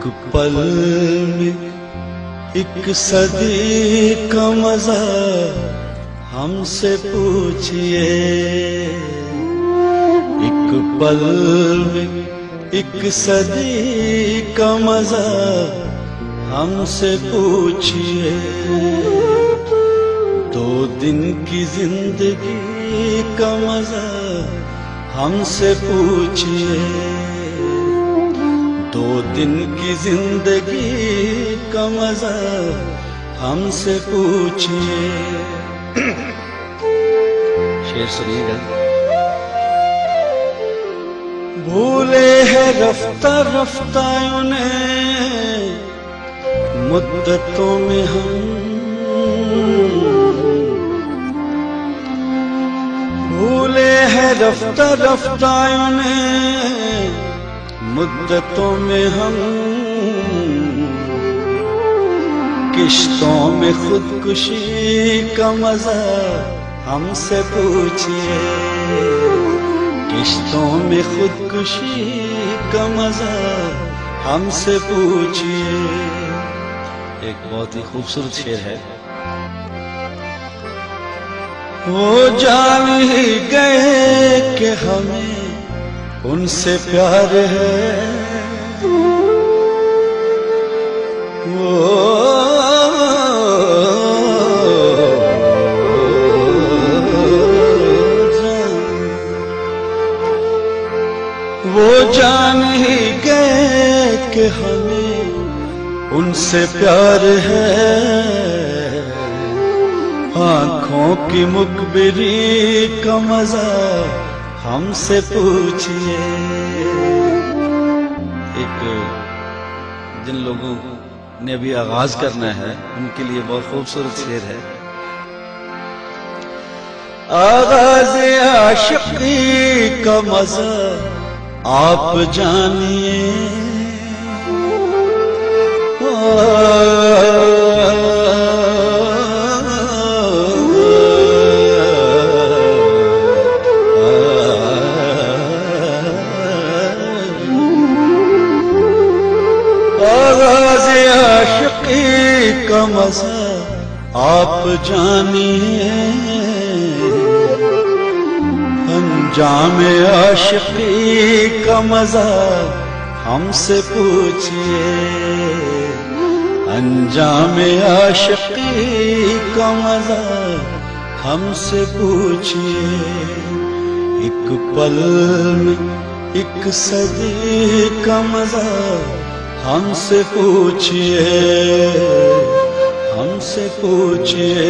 एक पल में एक सदी का मजा हमसे पूछिए। एक पल में एक सदी का मजा हमसे पूछिए। 2 दिन की जिंदगी का मजा हमसे पूछिए। 2 दिन की जिंदगी का मजा हमसे पूछिए। शेर सुनिएगा। भूले हैं रफ्ता रफ्ता उन्हें मुद्दतों में हम, भूले हैं रफ्ता रफ्ता उन्हें मुद्दतों में हम। किश्तों में खुदकुशी का मजा हमसे पूछिए। किश्तों में खुदकुशी का मजा हमसे पूछिए। एक बहुत ही खूबसूरत शेर है। वो जान ही गए कि हमें उनसे प्यार है। वो जान ही गए कि हमें उनसे प्यार है। आँखों की मुखबिरी का मजा हमसे पूछिए। एक जिन लोगों ने अभी आगाज करना है उनके लिए बहुत खूबसूरत शेर है। आगाज आशिकी का मजा आप जानिए। आगाज़ आशिकी का मजा आप जानिए। अंजाम आशिकी का मजा हमसे पूछिए। अंजाम आशिकी का मजा हमसे पूछिए। एक पल में एक सदी का मजा हमसे पूछिए। हमसे पूछिए।